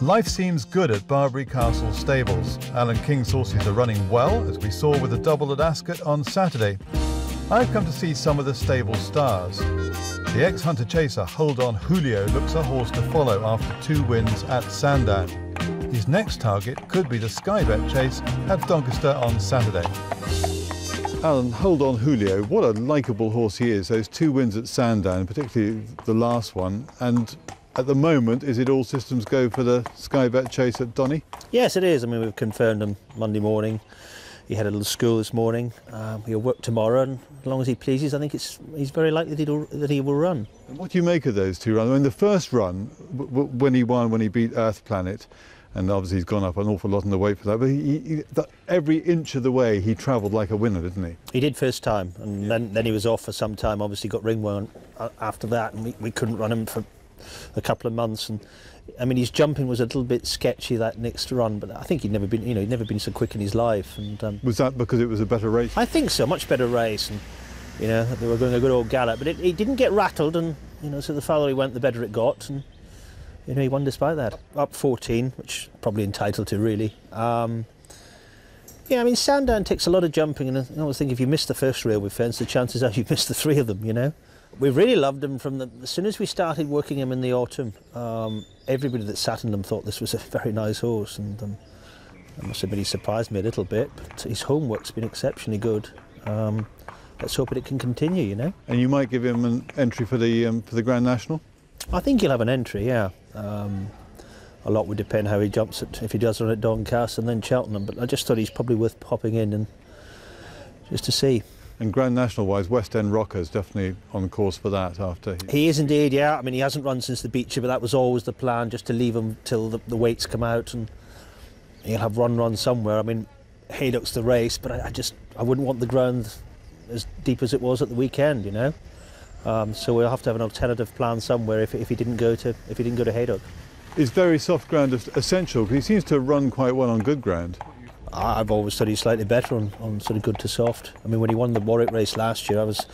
Life seems good at Barbury Castle stables. Alan King's horses are running well, as we saw with the double at ASCOT on Saturday. I've come to see some of the stable stars. The ex-hunter chaser Hold On Julio looks a horse to follow after 2 wins at Sandown. His next target could be the Sky Bet chase at Doncaster on Saturday. Alan, Hold On Julio, what a likeable horse he is. Those 2 wins at Sandown, particularly the last one, and at the moment, is it all systems go for the Sky Bet chase at Donny? Yes, it is. I mean, we've confirmed him Monday morning. He had a little school this morning. He'll work tomorrow, and as long as he pleases, I think he's very likely that he will run. And what do you make of those 2 runs? I mean, the first run, when he beat Earth Planet, and obviously he's gone up an awful lot in the weight for that, but every inch of the way he travelled like a winner, didn't he? He did first time, and then he was off for some time. Obviously got ringworm after that, and we couldn't run him for a couple of months. And I mean, his jumping was a little bit sketchy that next run, but I think he'd never been so quick in his life. And was that because it was a better race? I think so, much better race, and they were going a good old gallop. But he didn't get rattled, and so the farther he went, the better it got, and he won despite that. Up 14, which probably entitled to really. Yeah, I mean, Sandown takes a lot of jumping, and I always think if you miss the first railway fence, the chances are you've missed the 3 of them. We really loved him as soon as we started working him in the autumn. Everybody that sat in them thought this was a very nice horse, and I must admit he surprised me a little bit, but his homework's been exceptionally good. Let's hope that it can continue, And you might give him an entry for the Grand National? I think he'll have an entry, yeah. A lot would depend how he jumps if he does run at Doncaster and then Cheltenham, but I just thought he's probably worth popping in and just to see. And Grand National-wise, West End Rocker's definitely on course for that after he is indeed, yeah. I mean, he hasn't run since the Beecher, but that was always the plan, just to leave him till the weights come out, and he'll have run somewhere. I mean, Haydock's the race, but I wouldn't want the ground as deep as it was at the weekend, So we'll have to have an alternative plan somewhere if he didn't go to Haydock. Is very soft ground essential? Because he seems to run quite well on good ground. I've always thought he's slightly better on sort of good to soft. I mean, when he won the Warwick race last year, I was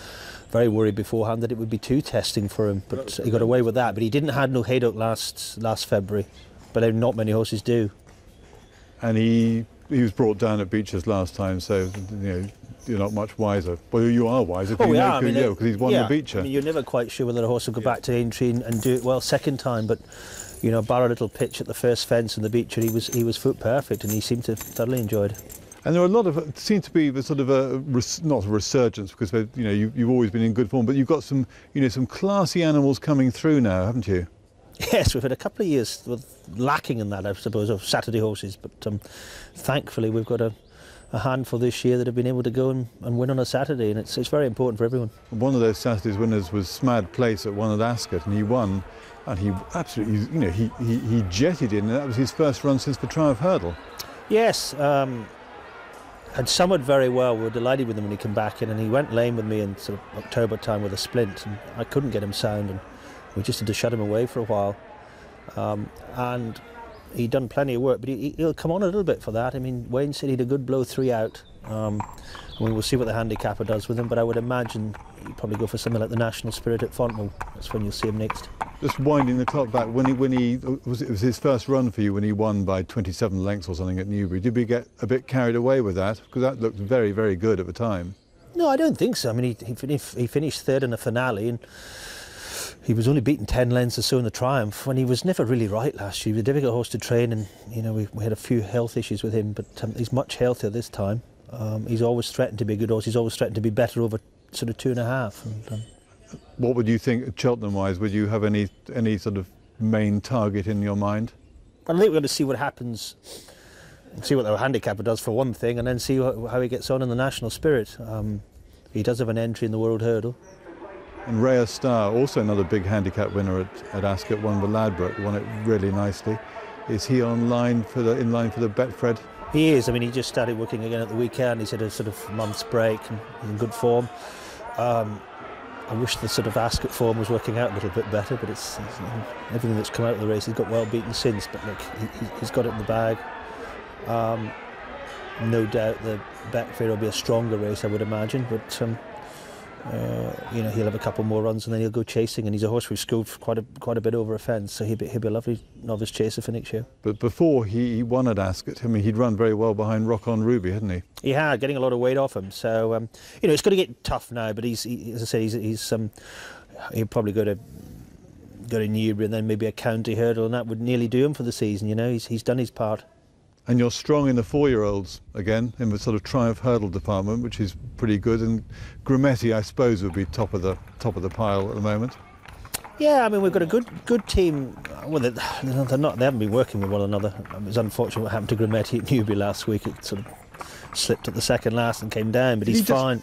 very worried beforehand that it would be too testing for him, but he got away with that. But he didn't have no Haydock last February, but not many horses do. And he was brought down at Beecher's last time, so you're not much wiser. Well, you are wiser because he's won the Beecher. I mean, you're never quite sure whether a horse will go back to Aintree and do it well second time, but bar a little pitch at the first fence in the Beecher, he was foot perfect, and he seemed to thoroughly enjoy it. And there are a lot of, seem to be sort of not a resurgence, because you've always been in good form, but you've got some classy animals coming through now, haven't you? Yes, we've had a couple of years lacking in that, I suppose, of Saturday horses, but thankfully we've got a handful this year that have been able to go and win on a Saturday, and it's very important for everyone. One of those Saturdays winners was SMAD Place at one at ASCOT, and he won, and he absolutely, he jetted in, and that was his first run since the Triumph Hurdle. Yes, had summered very well. We were delighted with him when he came back in, and he went lame with me in sort of October time with a splint, and I couldn't get him sound, and we just had to shut him away for a while. And he'd done plenty of work, but he'll come on a little bit for that. I mean, Wayne said he had a good blow 3 out. We'll see what the handicapper does with him, but I would imagine he'd probably go for something like the National Spirit at Fontenoy. That's when you'll see him next. Just winding the clock back, it was his first run for you when he won by 27 lengths or something at Newbury. Did we get a bit carried away with that? Because that looked very, very good at the time. No, I don't think so. I mean, he finished third in the finale, and he was only beaten 10 lengths or so in the Triumph, when he was never really right last year. He was a difficult horse to train, and we had a few health issues with him, but he's much healthier this time. He's always threatened to be a good horse. He's always threatened to be better over sort of 2.5. And, what would you think, Cheltenham-wise? Would you have any sort of main target in your mind? I think we're going to see what happens, see what the handicapper does for one thing, and then see how he gets on in the National Spirit. He does have an entry in the World Hurdle. And RAYA Star, also another big handicap winner at ASCOT, won the Ladbroke, won it really nicely. Is he in line for the Betfred? He is. I mean, he just started working again at the weekend. He's had a sort of month's break and he's in good form. I wish the sort of ASCOT form was working out a little bit better, but it's everything that's come out of the race, he's got well beaten since, but look, he's got it in the bag. No doubt the Betfred will be a stronger race, I would imagine, but You know, he'll have a couple more runs and then he'll go chasing, and he's a horse we've schooled quite a bit over a fence, so he'll be a lovely novice chaser for next year. But before he won at Ascot, I mean, he'd run very well behind Rock On Ruby, hadn't he? He had, getting a lot of weight off him. So you know, it's going to get tough now. But as I say, he'll probably go to Newbury and then maybe a county hurdle, and that would nearly do him for the season. You know, he's done his part. And you're strong in the 4-year-olds again, in the sort of Triumph Hurdle department, which is pretty good. And Grametti, I suppose, would be top of the pile at the moment. Yeah, I mean, we've got a good team. Well, they haven't been working with one another. It was unfortunate what happened to Grametti at Newbury last week. It sort of slipped at the second last and came down, but he's fine.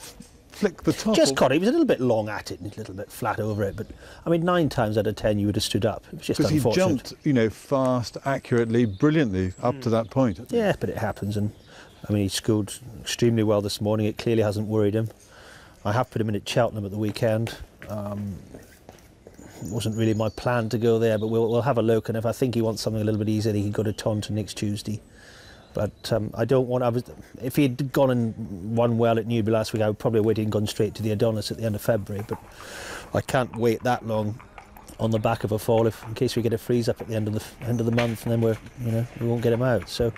Flick the top. Just caught it. He was a little bit long at it and a little bit flat over it. But I mean, 9 times out of 10 you would have stood up. It was just unfortunate. Because he jumped, you know, fast, accurately, brilliantly up to that point. Yeah, but it happens. And I mean, he scored extremely well this morning. It clearly hasn't worried him. I have put him in at Cheltenham at the weekend. It wasn't really my plan to go there, but we'll have a look. And if I think he wants something a little bit easier, he can go to Taunton next Tuesday. But I don't want. If he'd gone and won well at Newbury last week, I would probably have waited and gone straight to the Adonis at the end of February. But I can't wait that long on the back of a fall, in case we get a freeze up at the end of the month, and then we won't get him out. So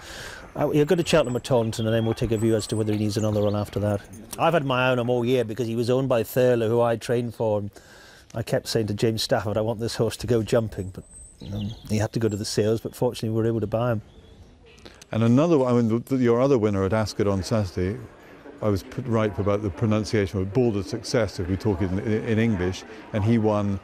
he'll go to Cheltenham or Taunton, and then we'll take a view as to whether he needs another run after that. I've had my own him all year because he was owned by Thurlow, who I trained for. And I kept saying to James Stafford, I want this horse to go jumping, but he had to go to the sales. But fortunately, we were able to buy him. And another one, I mean, your other winner at Ascot on Saturday, I was right about the pronunciation of Balder Success, if we talk in English, and he won.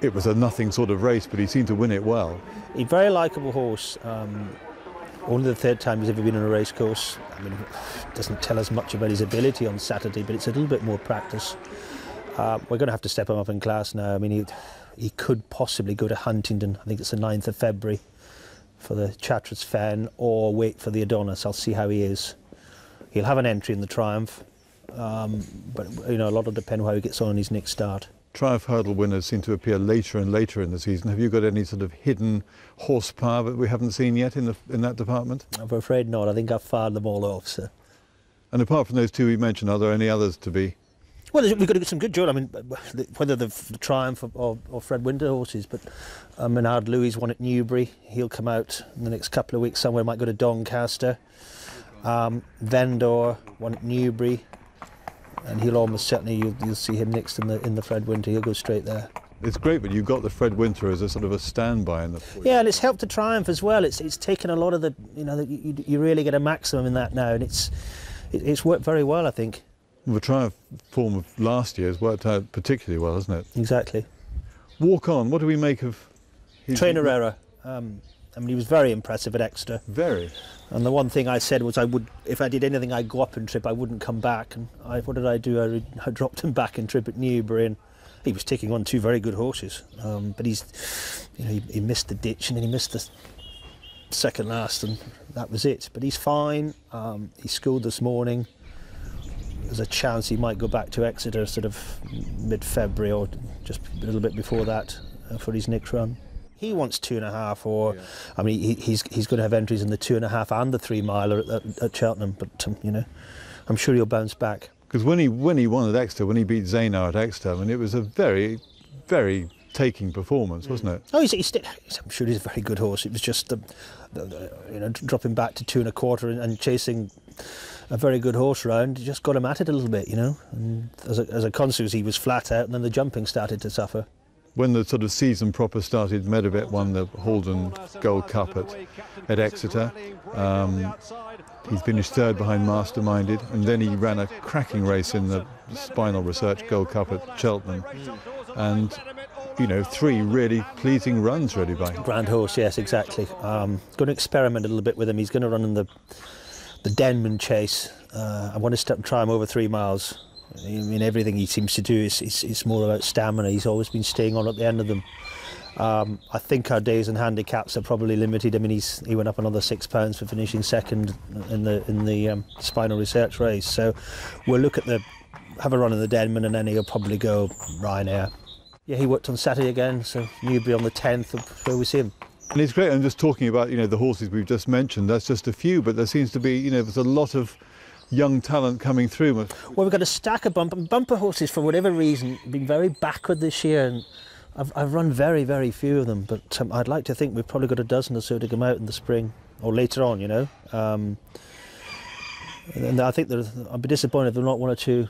It was a nothing sort of race, but he seemed to win it well. He's a very likeable horse. Only the 3rd time he's ever been on a race course. I mean, it doesn't tell us much about his ability on Saturday, but it's a little bit more practice. We're going to have to step him up in class now. I mean, he could possibly go to Huntingdon. I think it's the 9th of February. For the Charteris Fen, or wait for the Adonis. I'll see how he is. He'll have an entry in the Triumph, but you know, a lot will depend on how he gets on his next start. Triumph Hurdle winners seem to appear later and later in the season. Have you got any sort of hidden horsepower that we haven't seen yet in that department? I'm afraid not. I think I've fired them all off, sir. And apart from those 2 we mentioned, are there any others to be? Well, we've got to get some good judgment. I mean, whether the Triumph or Fred Winter horses, but Menard Louis won at Newbury. He'll come out in the next couple of weeks somewhere. Might go to Doncaster. Vendor won at Newbury, and he'll almost certainly you'll see him next in the Fred Winter. He'll go straight there. It's great, but you've got the Fred Winter as a sort of a standby in the. Yeah, and it's helped the Triumph as well. It's taken a lot of the you really get a maximum in that now, and it's worked very well, I think. The Triumph form of last year has worked out particularly well, hasn't it? Exactly. Walk On, what do we make of his... Trainer error. I mean, he was very impressive at Exeter. Very. And the one thing I said was if I did anything, I'd go up and trip, I wouldn't come back. And what did I do? I dropped him back and trip at Newbury, and he was taking on 2 very good horses. But he missed the ditch, and then he missed the second last, and that was it. But he's fine. He schooled this morning. There's a chance he might go back to Exeter sort of mid-February or just a little bit before that for his next run. He wants 2.5, or yeah. I mean, he's going to have entries in the 2.5 and the 3 miler at Cheltenham. But I'm sure he'll bounce back. Because when he won at Exeter, when he beat Zaynau at Exeter, I mean, it was a very, very taking performance, wasn't it? Oh, I'm sure he's a very good horse. It was just dropping back to 2.25 and chasing a very good horse round. He just got him at it a little bit, you know. And as a consequence, he was flat out, and then the jumping started to suffer. When the sort of season proper started, Medevet won the Halden Gold Cup at Exeter. He finished 3rd behind Masterminded, and then he ran a cracking race in the Spinal Research Gold Cup at Cheltenham. And 3 really pleasing runs really by him. Grand horse, yes, exactly. Going to experiment a little bit with him. He's going to run in the Denman Chase. I want to try him over 3 miles. I mean, everything he seems to do is more about stamina. He's always been staying on at the end of them. I think our days and handicaps are probably limited. I mean, he went up another £6 for finishing 2nd in the Spinal Research race. So we'll look at have a run in the Denman, and then he'll probably go Ryanair. Yeah, he worked on Saturday again, so Newbury on the 10th, where we see him. And it's great. I'm just talking about the horses we've just mentioned. That's just a few, but there seems to be there's a lot of young talent coming through. Well, we've got a stack of bumper horses, for whatever reason, been very backward this year, and I've run very, very few of them, but I'd like to think we've probably got a dozen or so to come out in the spring, or later on, you know. And I think I'd be disappointed if there are not one or two